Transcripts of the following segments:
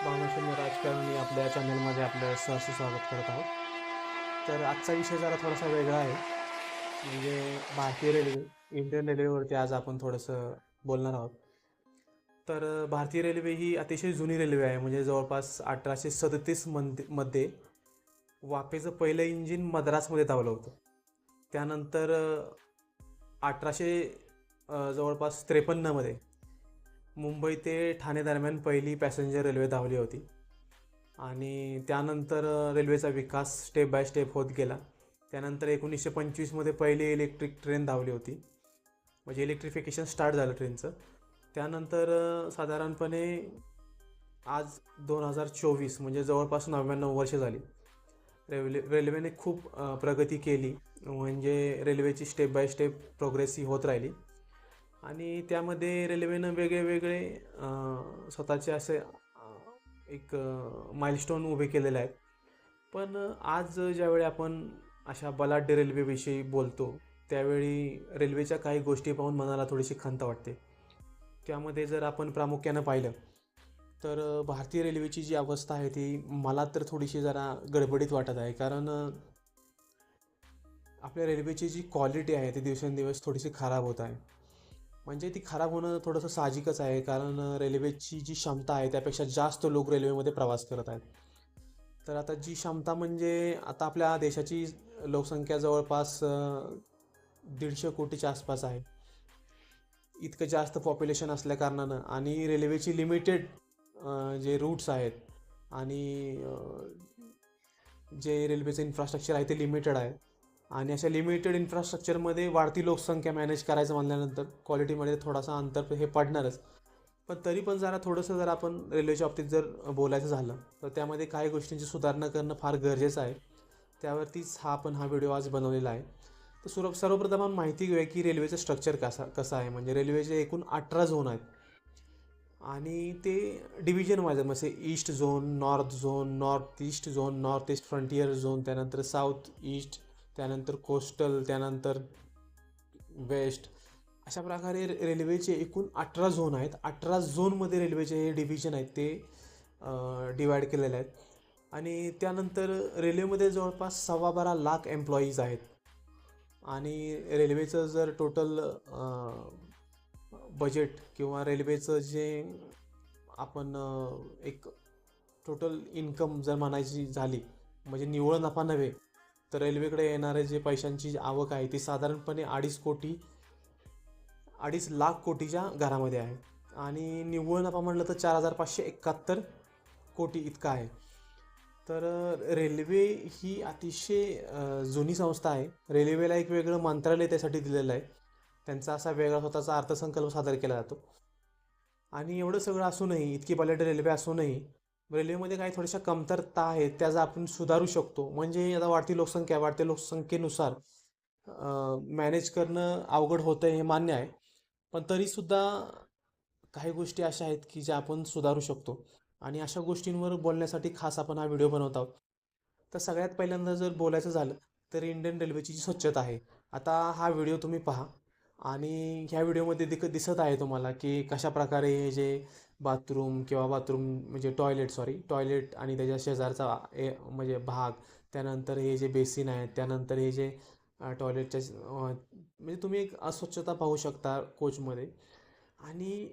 भावनाशून्य राजकारणी आपल्या चॅनलमध्ये आपलं सहर्ष स्वागत करत आहोत. तर आजचा विषय जरा थोडासा वेगळा आहे. म्हणजे भारतीय रेल्वे, इंडियन रेल्वेवरती आज आपण थोडंसं बोलणार आहोत. तर भारतीय रेल्वे ही अतिशय जुनी रेल्वे आहे. म्हणजे जवळपास 1837 मध्ये वाफेचं पहिलं इंजिन मद्रासमध्ये धावलं होतं. त्यानंतर 1800 जवळपास 53मध्ये मुंबई ते ठाणे दरम्यान पहिली पॅसेंजर रेल्वे धावली होती. आणि त्यानंतर रेल्वेचा विकास स्टेप बाय स्टेप होत गेला. त्यानंतर 1925मध्ये पहिली इलेक्ट्रिक ट्रेन धावली होती. म्हणजे इलेक्ट्रिफिकेशन स्टार्ट झालं ट्रेनचं. त्यानंतर साधारणपणे आज 2024 म्हणजे जवळपास 99 वर्ष झाली. रेल्वेने खूप प्रगती केली. म्हणजे रेल्वेची स्टेप बाय स्टेप प्रोग्रेस ही होत राहिली. आणि त्यामध्ये रेल्वेनं वेगळे वेगळे स्वतःचे असे एक माइलस्टोन उभे केलेले आहेत. पण आज ज्यावेळी आपण अशा बलाढ्य रेल्वेविषयी बोलतो त्यावेळी रेल्वेच्या काही गोष्टी पाहून मनाला थोडीशी खंत वाटते. त्यामध्ये जर आपण प्रामुख्यानं पाहिलं तर भारतीय रेल्वेची जी अवस्था आहे ती मला तर थोडीशी जरा गडबडीत वाटत आहे. कारण आपल्या रेल्वेची जी क्वालिटी आहे ती दिवसेंदिवस थोडीशी खराब होत आहे. म्हणजे ती खराब होणं थोडंसं साहजिकच आहे, कारण रेल्वेची जी क्षमता आहे त्यापेक्षा जास्त लोक रेल्वेमध्ये प्रवास करत आहेत. तर आता जी क्षमता म्हणजे आता आपल्या देशाची लोकसंख्या जवळपास 150 कोटीच्या आसपास आहे. इतकं जास्त पॉप्युलेशन असल्याकारणानं आणि रेल्वेची लिमिटेड जे रूट्स आहेत आणि जे रेल्वेचं इन्फ्रास्ट्रक्चर आहे ते लिमिटेड आहे. आणि अशा लिमिटेड इन्फ्रास्ट्रक्चरमध्ये वाढती लोकसंख्या मॅनेज करायचं म्हणल्यानंतर क्वालिटीमध्ये थोडासा अंतर हे पडणारच. पण तरी पण जरा थोडंसं जर आपण रेल्वेच्या बाबतीत जर बोलायचं झालं तर त्यामध्ये काही गोष्टींची सुधारणा करणं फार गरजेचं आहे. त्यावरतीच हा व्हिडिओ आज बनवलेला आहे. तर सर्वप्रथम आपण माहिती घेऊया की रेल्वेचं स्ट्रक्चर कसं आहे. म्हणजे रेल्वेचे एकूण 18 झोन आहेत आणि ते डिव्हिजन वाईज आहे. म्हणजे east zone, north zone, north east zone, north east frontier zone, त्यानंतर साऊथ ईस्ट, त्यानंतर कोस्टल, त्यानंतर वेस्ट. अशा प्रकारे रेल्वेचे एकूण 18 झोन आहेत. 18 झोनमध्ये रेल्वेचे हे डिव्हिजन आहेत ते डिवाईड केलेले आहेत. आणि त्यानंतर रेल्वेमध्ये जवळपास 12.25 लाख एम्प्लॉईज आहेत. आणि रेल्वेचं जर टोटल बजेट किंवा रेल्वेचं जे आपण एक टोटल इन्कम जर म्हणायची झाली म्हणजे निव्वळ नफा नव्हे, तर रेल्वेकडे येणारे जे पैशांची आवक आहे ती साधारणपणे 2.5 लाख कोटीच्या घरामध्ये आहे. आणि निव्वळ नफा म्हटलं तर 4,571 कोटी इतका आहे. तर रेल्वे ही अतिशय जुनी संस्था आहे. रेल्वेला एक वेगळं मंत्रालय त्यासाठी दिलेलं आहे. त्यांचा असा वेगळा स्वतःचा अर्थसंकल्प सादर केला जातो. आणि एवढं सगळं असूनही, इतकी बलाढ्य रेल्वे असूनही रेल्वेमध्ये काही थोड्याशा कमतरता आहेत त्या जर आपण सुधारू शकतो. म्हणजे आता वाढत्या लोकसंख्येनुसार मॅनेज करणं अवघड होतं हे मान्य आहे. पण तरीसुद्धा काही गोष्टी अशा आहेत की ज्या आपण सुधारू शकतो. आणि अशा गोष्टींवर बोलण्यासाठी खास आपण हा व्हिडिओ बनवत आहोत. तर सगळ्यात पहिल्यांदा जर बोलायचं झालं तर इंडियन रेल्वेची जी स्वच्छता आहे. आता हा व्हिडिओ तुम्ही पहा आणि ह्या व्हिडिओमध्ये दिसत आहे तुम्हाला की कशा प्रकारे हे जे बाथरूम म्हणजे टॉयलेट आणि त्याच्या शेजारचा म्हणजे भाग, त्यानंतर हे जे बेसिन आहेत, त्यानंतर हे जे टॉयलेटच्या म्हणजे तुम्ही एक अस्वच्छता पाहू शकता कोचमध्ये. आणि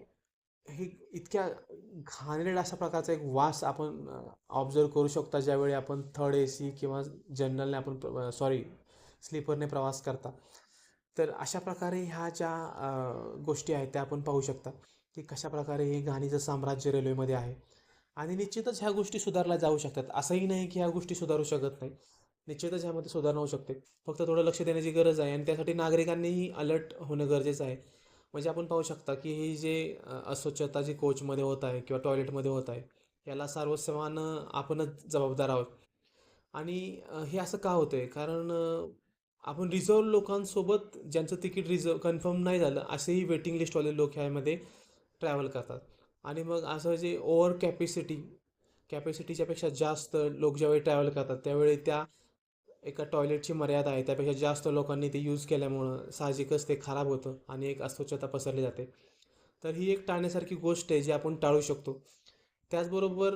हे इतक्या घाणेरड्या अशा प्रकारचा एक वास आपण ऑब्झर्व करू शकता ज्यावेळी आपण थर्ड ए सी किंवा जनरलने आपण स्लीपरने प्रवास करता. तर अशा प्रकारे ह्या ज्या गोष्टी आहेत त्या आपण पाहू शकता की कशा प्रकारे हे घाणीचं साम्राज्य रेल्वेमध्ये आहे. आणि निश्चितच ह्या गोष्टी सुधारल्या जाऊ शकतात. असंही नाही की ह्या गोष्टी सुधारू शकत नाही. निश्चितच ह्यामध्ये सुधारणा होऊ शकते. फक्त थोडं लक्ष देण्याची गरज आहे आणि त्यासाठी नागरिकांनीही अलर्ट होणं गरजेचं आहे. म्हणजे आपण पाहू शकता की ही जे अस्वच्छता जी कोचमध्ये होत आहे किंवा टॉयलेटमध्ये होत आहे याला सर्वस्वानं आपणच जबाबदार आहोत. आणि हे असं का होतं आहे, कारण आपण रिझर्व लोकांसोबत ज्यांचं तिकीट कन्फर्म नाही झालं असेही वेटिंग लिस्टवाले लोक ह्यामध्ये ट्रॅव्हल करतात. आणि मग असं जे ओव्हर कॅपॅसिटीच्या पेक्षा जास्त लोक ज्यावेळी ट्रॅव्हल करतात त्यावेळी त्या एका टॉयलेटची मर्यादा आहे त्यापेक्षा जास्त लोकांनी ते यूज केल्यामुळं साहजिकच ते खराब होतं आणि एक अस्वच्छता पसरली जाते. तर ही एक टाळण्यासारखी गोष्ट आहे जी आपण टाळू शकतो. त्याचबरोबर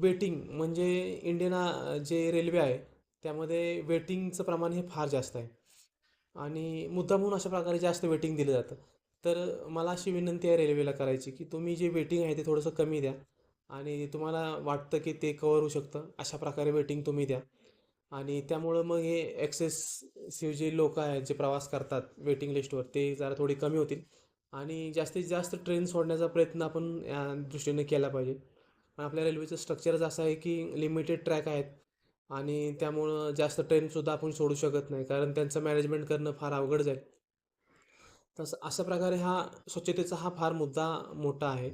वेटिंग म्हणजे इंडियन जे रेल्वे आहे त्यामध्ये वेटिंगचं प्रमाण हे फार जास्त आहे आणि मुद्दामहून अशा प्रकारे जास्त वेटिंग दिलं जातं. तर मला अशी विनंती आहे रेल्वेला करायची की तुम्ही जे वेटिंग आहे ते थोडंसं कमी द्या आणि तुम्हाला वाटतं की ते कव्हर होऊ शकतं अशा प्रकारे वेटिंग तुम्ही द्या. आणि त्यामुळं मग हे एक्सेसिव्ह जे लोक आहेत जे प्रवास करतात वेटिंग लिस्टवर ते जरा थोडी कमी होतील आणि जास्तीत जास्त ट्रेन सोडण्याचा प्रयत्न आपण या दृष्टीने केला पाहिजे. पण आपल्या रेल्वेचं स्ट्रक्चरच असं आहे की लिमिटेड ट्रॅक आहेत आणि त्यामुळं जास्त ट्रेनसुद्धा आपण सोडू शकत नाही कारण त्यांचं मॅनेजमेंट करणं फार अवघड जाईल. तसं अशा प्रकारे हा स्वच्छतेचा हा फार मुद्दा मोठा आहे.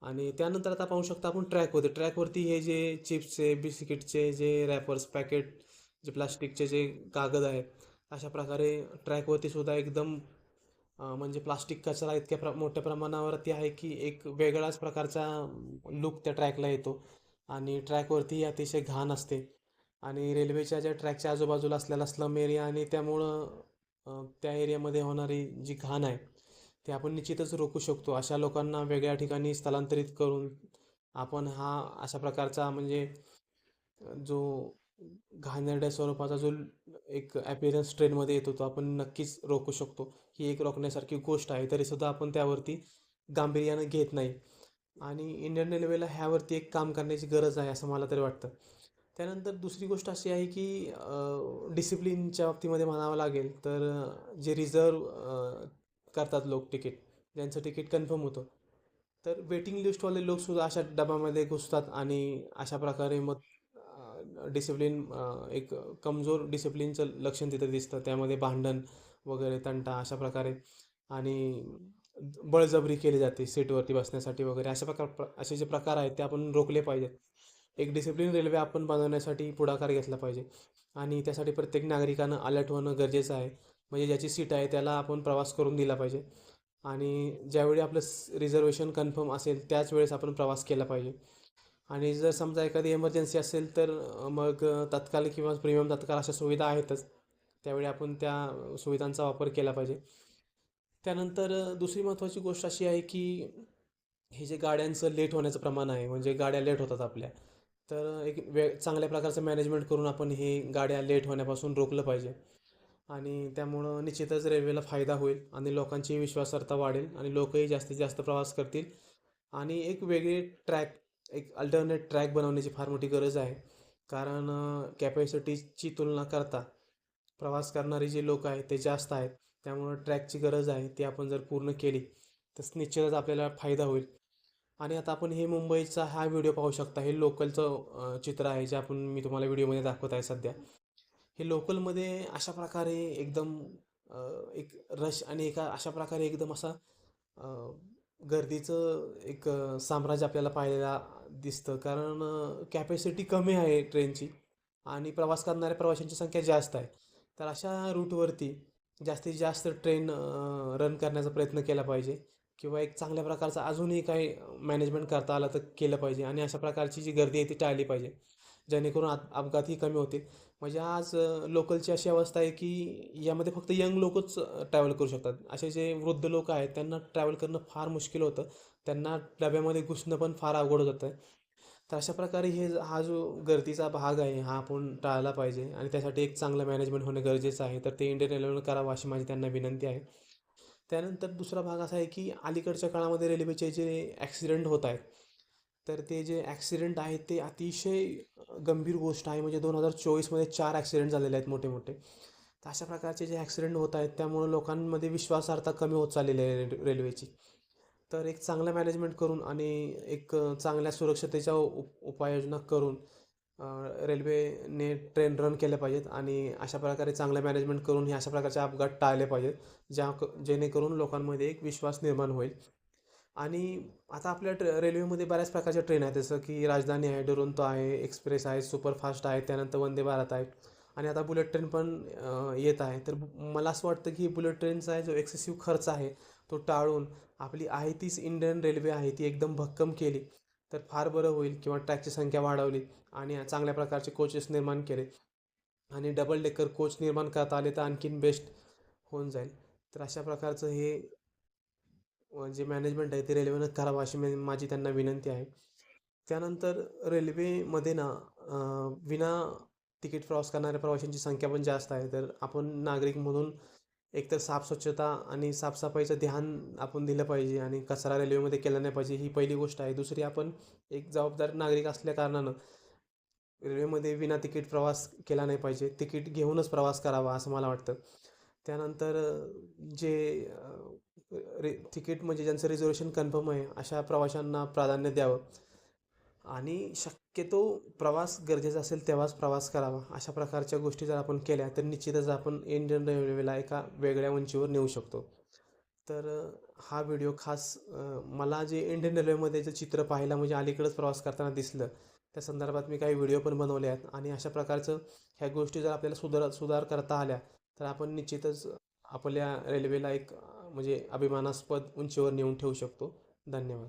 आणि त्यानंतर आता पाहू शकता आपण ट्रॅकवरती हे जे चिप्सचे बिस्किटचे जे रॅपर्स पॅकेट जे प्लास्टिकचे जे कागद आहेत अशा प्रकारे ट्रॅकवरती सुद्धा एकदम म्हणजे प्लास्टिक कचरा इतक्या मोठ्या प्रमाणावरती आहे की एक वेगळाच प्रकारचा लुक त्या ट्रॅकला येतो आणि ट्रॅकवरती अतिशय घाण असते आणि रेल्वेच्या ज्या ट्रॅकच्या आजूबाजूला असलेला स्लम एरिया आणि त्यामुळं त्या एरियामध्ये होणारी जी घाण आहे ते आपण निश्चितच रोखू शकतो. अशा लोकांना वेगळ्या ठिकाणी स्थलांतरित करून आपण हा अशा प्रकारचा म्हणजे जो घाणेरड्या स्वरूपाचा जो एक ॲपियरन्स ट्रेनमध्ये येतो तो आपण नक्कीच रोखू शकतो. ही एक रोखण्यासारखी गोष्ट आहे. तरीसुद्धा आपण त्यावरती गांभीर्यानं घेत नाही आणि इंडियन रेल्वेला ह्यावरती एक काम करण्याची गरज आहे असं मला तरी वाटतं. त्यानंतर दुसरी गोष्ट अशी आहे की डिसिप्लिनच्या बाबतीमध्ये म्हणावं लागेल तर जे रिझर्व करतात लोक तिकीट ज्यांचं तिकीट कन्फर्म होतं तर वेटिंग लिस्टवाले लोकसुद्धा अशा डब्यामध्ये घुसतात आणि अशा प्रकारे मग डिसिप्लिन एक कमजोर डिसिप्लिनचं लक्षण तिथं दिसतं. त्यामध्ये भांडण वगैरे तंटा अशा प्रकारे आणि बळजबरी केली जाते सीटवरती बसण्यासाठी वगैरे असे जे प्रकार आहेत ते आपण रोखले पाहिजेत. एक डिसिप्लिन रेल्वे आपण बनवण्यासाठी पुढाकार घेतला पाहिजे आणि त्यासाठी प्रत्येक नागरिकानं अलर्ट होणं गरजेचं आहे. म्हणजे ज्याची सीट आहे त्याला आपण प्रवास करून दिला पाहिजे आणि ज्यावेळी आपलं रिझर्वेशन कन्फर्म असेल त्याच वेळेस आपण प्रवास केला पाहिजे. आणि जर समजा एखादी इमर्जन्सी असेल तर मग तत्काल किंवा प्रीमियम तत्काल अशा सुविधा आहेतच. त्यावेळी आपण त्या सुविधांचा वापर केला पाहिजे. त्यानंतर दुसरी महत्त्वाची गोष्ट अशी आहे की हे जे गाड्यांचं लेट होण्याचं प्रमाण आहे म्हणजे गाड्या लेट होतात आपल्या तर एक चांगल्या प्रकारचं मॅनेजमेंट करून आपण हे गाड्या लेट होण्यापासून रोखलं पाहिजे आणि त्यामुळं निश्चितच रेल्वेला फायदा होईल आणि लोकांची विश्वासार्हता वाढेल आणि लोकही जास्तीत जास्त प्रवास करतील आणि एक वेगळे ट्रॅक एक अल्टरनेट ट्रॅक बनवण्याची फार मोठी गरज आहे कारण कॅपॅसिटीची तुलना करता प्रवास करणारे जे लोक आहेत ते जास्त आहेत त्यामुळं ट्रॅकची गरज आहे ती आपण जर पूर्ण केली तर निश्चितच आपल्याला फायदा होईल. आणि आता आपण हे मुंबईचा हा व्हिडिओ पाहू शकता हे लोकलचं चित्र आहे जे मी तुम्हाला व्हिडिओमध्ये दाखवत आहे सध्या. हे लोकलमध्ये अशा प्रकारे एकदम एक रश आणि एका अशा प्रकारे एकदम असा अ, गर्दीचं एक साम्राज्य आपल्याला पाहायला दिसतं कारण कॅपॅसिटी कमी आहे ट्रेनची आणि प्रवास करणाऱ्या प्रवाशांची संख्या जास्त आहे. तर अशा रूटवरती जास्तीत जास्त ट्रेन रन करण्याचा प्रयत्न केला पाहिजे किंवा एक चांगल्या प्रकारचं अजूनही काही मॅनेजमेंट करता आलं तर केलं पाहिजे आणि अशा प्रकारची जी गर्दी आहे ती टाळली पाहिजे जेणेकरून अपघातही कमी होतील. म्हणजे आज लोकलची अशी अवस्था आहे की यामध्ये फक्त यंग लोकच ट्रॅव्हल करू शकतात. असे जे वृद्ध लोक आहेत त्यांना ट्रॅव्हल करणं फार मुश्किल होतं. त्यांना डब्यामध्ये घुसणं पण फार अवघड होतं. तर अशा प्रकारे हा जो गर्दीचा भाग आहे हा आपण टाळला पाहिजे आणि त्यासाठी एक चांगलं मॅनेजमेंट होणं गरजेचं आहे. तर ते इंडियन रेल्वेनं करावं अशी माझी त्यांना विनंती आहे. त्यानंतर दुसरा भाग असा आहे की अलीकडच्या काळामध्ये रेल्वेचे जे ॲक्सिडेंट होत आहेत तर ते जे ॲक्सिडेंट आहेत ते अतिशय गंभीर गोष्ट आहे. म्हणजे 2024मध्ये 4 ॲक्सिडेंट झालेले आहेत मोठे मोठे. तर अशा प्रकारचे जे ॲक्सिडेंट होत आहेत त्यामुळं लोकांमध्ये विश्वासार्हता कमी होत चाललेली आहे रेल्वेची. तर एक चांगलं मॅनेजमेंट करून आणि एक चांगल्या सुरक्षतेच्या उपाययोजना करून रेल्वेने ट्रेन रन केल्या पाहिजेत आणि अशा प्रकारे चांगलं मॅनेजमेंट करून हे अशा प्रकारचे अपघात टाळले पाहिजेत जेणेकरून लोकांमध्ये एक विश्वास निर्माण होईल. आणि आता आपल्या रेल्वेमध्ये बऱ्याच प्रकारच्या ट्रेन आहेत जसं की राजधानी आहे, दुरंतो आहे, एक्सप्रेस आहे, सुपरफास्ट आहे, त्यानंतर वंदे भारत आहे आणि आता बुलेट ट्रेन पण येत आहे. तर मला असं वाटतं की बुलेट ट्रेनचा जो एक्सेसिव्ह खर्च आहे तो टाळून आपली आहे तीच इंडियन रेल्वे आहे ती एकदम भक्कम केली तर फार बरं होईल किंवा ट्रॅकची संख्या वाढवली आणि चांगल्या प्रकारचे कोचेस निर्माण केले आणि डबल डेकर कोच निर्माण करता आले तर आणखीन बेस्ट होऊन जाईल. तर अशा प्रकारचं हे जे मॅनेजमेंट आहे ते रेल्वेनं करावं अशी माझी त्यांना विनंती आहे. त्यानंतर रेल्वेमध्ये ना विना तिकीट प्रवास करणाऱ्या प्रवाशांची संख्या पण जास्त आहे. तर आपण नागरिक म्हणून एकतर स्वच्छता आणि साफसफाईचं ध्यान आपण दिलं पाहिजे आणि कचरा रेल्वेमध्ये केला नाही पाहिजे, ही पहिली गोष्ट आहे. दुसरी, आपण एक जबाबदार नागरिक असल्या कारणानं रेल्वेमध्ये विना तिकीट प्रवास केला नाही पाहिजे. तिकीट घेऊनच प्रवास करावा असं मला वाटतं. त्यानंतर जे तिकीट म्हणजे ज्यांचं रिझर्वेशन कन्फर्म आहे अशा प्रवाशांना प्राधान्य द्यावं आणि शक्यतो प्रवास गरजेचा असेल तेव्हाच प्रवास करावा. अशा प्रकारच्या गोष्टी जर आपण केल्या तर निश्चितच आपण इंडियन रेल्वेला एका वेगळ्या उंचीवर नेऊ शकतो. तर हा व्हिडिओ खास मला जे इंडियन रेल्वेमध्ये जे चित्र पाहायला म्हणजे अलीकडंच प्रवास करताना दिसलं, त्या संदर्भात मी काही व्हिडिओ पण बनवले आहेत आणि अशा प्रकारचं ह्या गोष्टी जर आपल्याला सुधार करता आल्या तर आपण निश्चितच आपल्या रेल्वेला एक म्हणजे अभिमानास्पद उंचीवर नेऊन ठेवू शकतो. धन्यवाद.